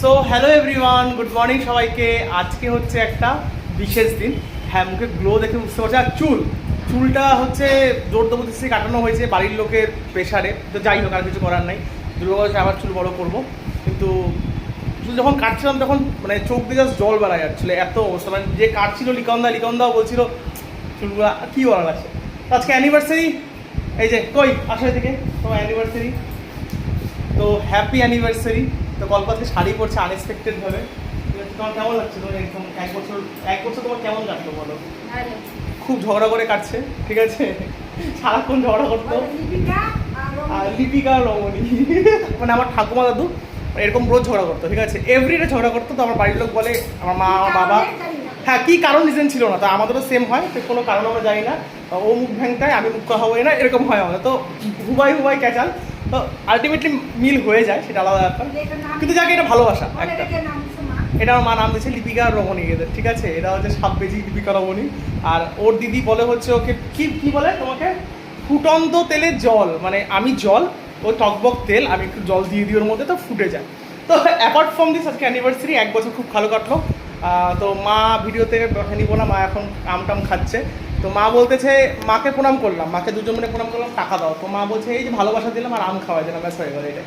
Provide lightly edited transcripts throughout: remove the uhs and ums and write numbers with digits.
So hello everyone, good morning সবাইকে। আজকে হচ্ছে একটা বিশেষ দিন। হ্যাঁ, মুখে গ্লো দেখে বুঝতে পারছি। আর চুলটা হচ্ছে জোর জবরদস্তি কাটানো হয়েছে বাড়ির লোকের প্রেশারে। তো যাই হোক, আর কিছু করার নাই। দুর্গাপূজায় আবার চুল বড় করবো, কিন্তু চুল যখন কাটছিলাম তখন মানে চোখ দিয়ে জাস্ট জল বেড়া যাচ্ছিলো, এত অবস্থা। মানে যে কাটছিল লিকনদাও বলছিল চুলগুলো কী বলার আছে। আজকে অ্যানিভার্সারি, এই যে কই আসলে থেকে তোমার অ্যানিভার্সারি, তো হ্যাপি অ্যানিভার্সারি। তো কলকাতায় শাড়ি পরছে আনএক্সপেক্টেডভাবে। তোমার কেমন লাগছে? তোমার একদম এক বছর তোমার কেমন কাটলো বলো? খুব ঝগড়া করে কাটছে, ঠিক আছে, সারাক্ষণ ঝগড়া করতো। আর লিপিকা রমণী মানে আমার ঠাকুমা দাদু এরকম রোজ ঝগড়া করতো, ঠিক আছে, এভরিডে ঝগড়া করতো। তো আমার বাড়ির লোক বলে, আমার মা আমার বাবা, হ্যাঁ কী কারণ রিজন ছিল না, তো আমাদেরও সেম হয়, তো কোনো কারণ আমরা জানি না। ও মুখ ভ্যাংটায়, আমি মুখ কথা হই না, এরকম হয় আমাদের। তো হুবাই ক্যাচাল, তো আলটিমেটলি মিল হয়ে যায়, সেটা আলাদা ব্যাপার। কিন্তু যাকে এটা ভালোবাসা একটা। এটা আমার মা নাম দিয়েছে লিপিকা রমণী এদের, ঠিক আছে। এটা হচ্ছে সাববেজি লিপিকা রমণী। আর ওর দিদি বলে হচ্ছে ওকে কি বলে তোমাকে, ফুটন্ত তেলের জল, মানে আমি জল, ও টকবক তেল, আমি একটু জল দিয়ে দিই ওর মধ্যে, তো ফুটে যায়। তো অ্যাপার্ট ফ্রম দিস, আজকে অ্যানিভার্সারি, 1 বছর খুব ভালো কাটলো। তো মা ভিডিওতে কথা নিব না, মা এখন টাম খাচ্ছে। তো মা বলতেছে, মাকে প্রণাম করলাম, মাকে দুজন মিলে প্রণাম করলাম, টাকা দাও। তো মা বলছে এই যে ভালোবাসা দিলাম আর আম খাওয়াই দিলাম, ব্যাস হয়ে গেল এটা।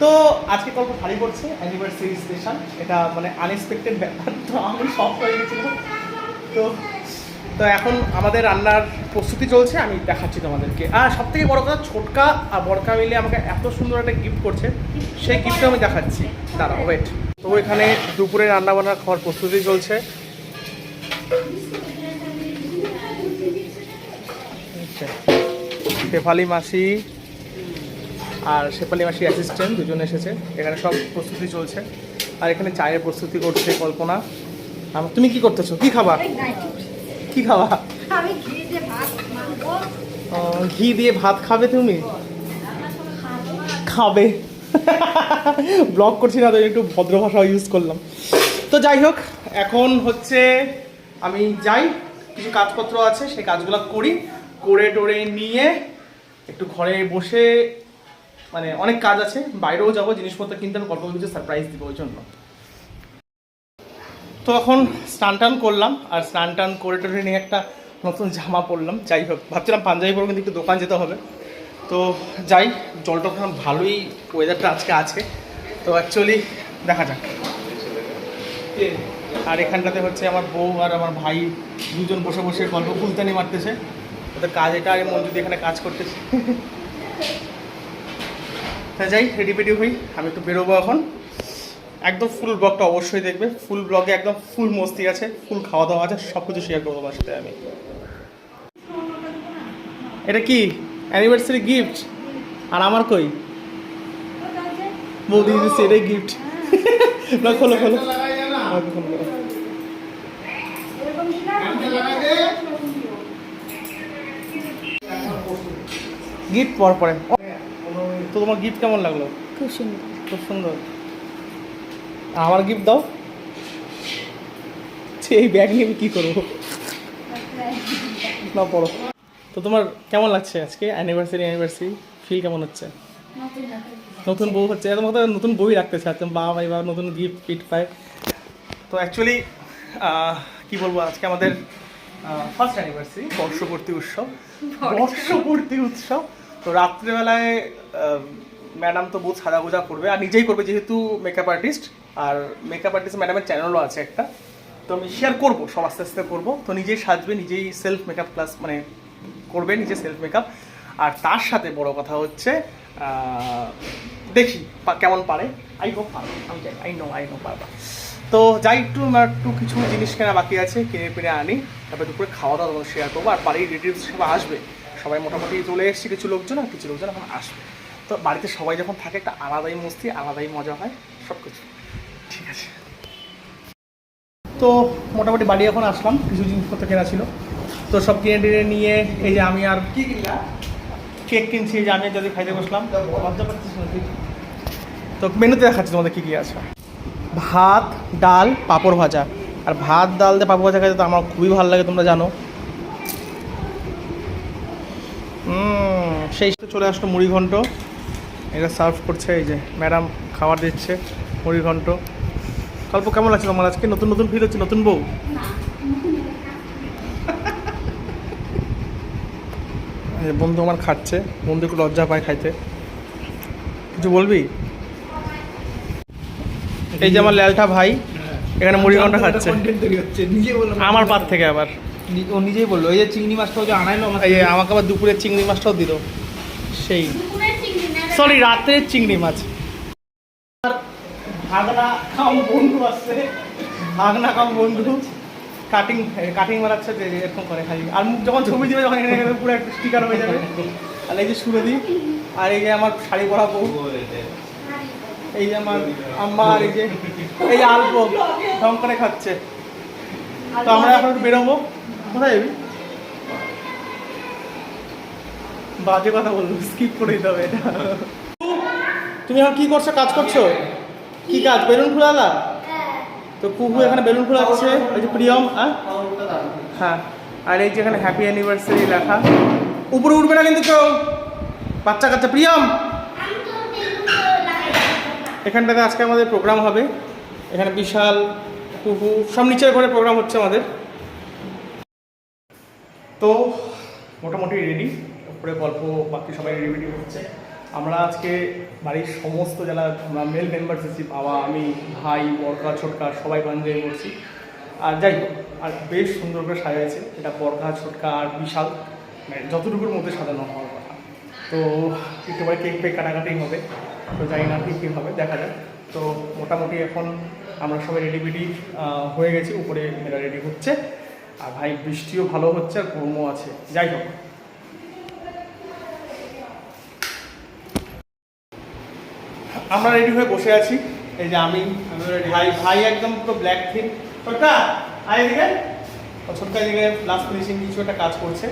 তো আজকে গল্প ভারী পড়ছে, অ্যানিভার্সারি স্পেশাল, এটা মানে আনএক্সপেক্টেড ব্যাপার। তো আমি শক হয়ে গেছিলাম। তো এখন আমাদের রান্নার প্রস্তুতি চলছে, আমি দেখাচ্ছি তোমাদেরকে। আর সব থেকে বড় কথা, ছোটকা আর বড়কা মিলে আমাকে এত সুন্দর একটা গিফট করছে, সেই গিফটটা আমি দেখাচ্ছি, দাঁড়াও ওয়েট। তো এখানে দুপুরে রান্নাবান্না খাওয়ার প্রস্তুতি চলছে। শেফালি মাসি আর শেফালি মাসি অ্যাসিস্ট্যান্ট দুজন এসেছে, এখানে সব প্রস্তুতি চলছে। আর এখানে চায়ের প্রস্তুতি করছে কল্পনা। তুমি কি করতেছো? কি খাবা? কি খাবা? ঘি দিয়ে ভাত খাবে তুমি? খাবে। ব্লগ করছি না তো, একটু ভদ্র ভাষা ইউজ করলাম। তো যাই হোক, এখন হচ্ছে আমি যাই, কিছু কাজপত্র আছে সেই কাজগুলো করে টোরে নিয়ে একটু ঘরে বসে, মানে অনেক কাজ আছে, বাইরেও যাবো, জিনিসপত্র কিনতে হবে, গল্প কিছু সারপ্রাইজ দিব ওই জন্য। তো এখন স্নান করলাম, আর স্নান করে টোরে নিয়ে একটা নতুন জামা পরলাম। যাই হোক, ভাবছিলাম পাঞ্জাবি পরবো, কিন্তু একটু দোকান যেতে হবে। তো যাই, জলটা ভালোই ওয়েদারটা আজকে আছে, তো অ্যাকচুয়ালি দেখা যাক। আর এখানটাতে হচ্ছে আমার বউ আর আমার ভাই দুজন বসে বসে গল্প ফুলতানি মারতেছে, ওদের কাজ এটা। আর মঞ্জুদি এখানে কাজ করতেছে। তা যাই, রেডি হই, আমি একটু বেরোবো এখন। একদম ফুল ব্লগটা অবশ্যই দেখবে, ফুল ব্লগে একদম ফুল মস্তি আছে, ফুল খাওয়া দাওয়া আছে, সব কিছু শেয়ার করবো আমার সাথে আমি। এটা কি অ্যানিভার্সারি গিফট? আর আমার কই বৌদি দিচ্ছে, এটাই গিফট। না খোলো গিফট পরে। তো তোমার গিফট কেমন লাগলো? খুব সুন্দর। আমার গিফট দাও। এই ব্যাগ নিয়ে আমি কী করবো? না পড়ো। তো তোমার কেমন লাগছে আজকে অ্যানিভার্সারি ফিল কেমন হচ্ছে? নতুন বউ হচ্ছে, এত মতো নতুন বই রাখতে চাচ্ছেন, বাবা ভাই বা নতুন গিফট পায়। তো অ্যাকচুয়ালি কী বলবো, আজকে আমাদের ফার্স্ট অ্যানিভার্সারি, বর্ষপূর্তি উৎসব। তো রাত্রেবেলায় ম্যাডাম তো বহুত সাজাগোজা করবে, আর নিজেই করবে, যেহেতু মেকআপ আর্টিস্ট। আর মেকআপ আর্টিস্ট ম্যাডামের চ্যানেলও আছে একটা, তো আমি শেয়ার করবো, সব আস্তে আস্তে করবো। তো নিজেই সাজবে, নিজেই সেলফ মেকআপ ক্লাস মানে করবে, নিজে সেলফ মেকআপ। আর তার সাথে বড় কথা হচ্ছে, দেখি কেমন পারে। আই হোপ পারবো, আমি চাই, আই নো পারবা। তো যাই, একটু কিছু জিনিস কেনা বাকি আছে, কিনে আনি, তারপরে দুপুরে খাওয়া দাওয়া শেয়ার করবো। আর বাড়ির রিলেটিভস সবাই আসবে, সবাই মোটামুটি চলে এসেছে, কিছু লোকজন এখন আসবে। তো বাড়িতে সবাই যখন থাকে, একটা আলাদাই মস্তি, আলাদাই মজা হয়, সব কিছু ঠিক আছে। তো মোটামুটি বাড়ি এখন আসলাম, কিছু জিনিসপত্র কেনা ছিল, তো সব কিনে নিয়ে, এই যে আমি আর কি কিনলাম, কেক কিনছি, যে আমি যদি খাইতে বসলাম। তো মেনুতে দেখাচ্ছি তোমাদের কী আছে। ভাত, ডাল, পাঁপড় ভাজা। আর ভাত, ডাল দিয়ে পাঁপড় ভাজা খাইতে তো আমার খুবই ভালো লাগে, তোমরা জানো। সেই চলে আসলো মুড়ি ঘন্ট, এটা সার্ভ করছে, এই যে ম্যাডাম খাবার দিচ্ছে, মুড়ি ঘন্ট। কল্প কেমন লাগছে তোমার আজকে? নতুন নতুন ফিল হচ্ছে, নতুন বউ? বন্ধু আমার খাচ্ছে, বন্ধু একটু লজ্জা পায় খাইতে। কিছু বলবি? এই যে আমার ল্যালটা ভাই এখানে মুড়ি ঘন্টা খাচ্ছে আমার পাত থেকে। আবার ও নিজেই বললো এই যে চিংড়ি মাছটাও যে আনাইলো এই আমাকে আবার দুপুরের চিংড়ি মাছটাও দিল, সেই সরি রাতের চিংড়ি মাছ। ভাগনা কাম বন্ধু আসছে, ভাগনা কাম বন্ধু কাটিং কাটিং মারাচ্ছে যে এরকম করে খালি। আর মুখ যখন ছবি দিবে যখন এখানে পুরো একটা স্টিকার হয়ে যাবে। আর এই যে সুরদি, আর এই যে আমার শাড়ি পরা বউ, এই যে আমার আম্মা, আর এই যে আলপো ঢং করে খাচ্ছে। তো আমরা এখন বেরোবো। কোথায় যাবি? বাজে কথা বলবো, স্কিপ করে দিতে হবে এটা। তুমি এখন কি করছো? কাজ করছো? কি কাজ? বেলুন ফুলালা? তো কুহু এখানে বেলুন ফুলাচ্ছে। ওই যে প্রিয়ম, হ্যাঁ, আর এই যে এখানে হ্যাপি অ্যানিভার্সারি লেখা। উপরে উঠবে না কিন্তু কেউ, বাচ্চা কাচ্চা। প্রিয়ম, এখানটাতে আজকে আমাদের প্রোগ্রাম হবে। এখানে বিশাল, কুহু সব নিচের ঘরে প্রোগ্রাম হচ্ছে আমাদের। তো মোটামুটি রেডি, উপরে গল্প বাকি সবাই রেডি হচ্ছে। আমরা আজকে বাড়ির সমস্ত যারা আমরা মেল মেম্বার্স আছি, বাবা, আমি, ভাই, বড়কা, ছোটকা, সবাই বান্ধবী করছি। আর যাই হোক, আর বেশ সুন্দর করে সাজাইছে এটা, বড়কা, ছোটকা আর বিশাল, মানে যতটুকুর মধ্যে সাজানো হওয়ার কথা। তো একেবারে কেক পেক কাটাকাটি হবে, তো জানি না কী কী হবে, দেখা যাক। তো মোটামুটি এখন আমরা সবাই রেডি হয়ে গেছি, উপরে মেয়েরা রেডি হচ্ছে। আর ভাই বৃষ্টিও ভালো হচ্ছে আর গরমও আছে। যাই হোক, আমরা রেডি হয়ে বসে আছি। এই যে আমি ভাই একদম পুরো ব্ল্যাক থিম। ছোটকা আয় এদিকে। ছোটকা এদিকে লাস্ট ফিনিশিং কিছু একটা কাজ করছে।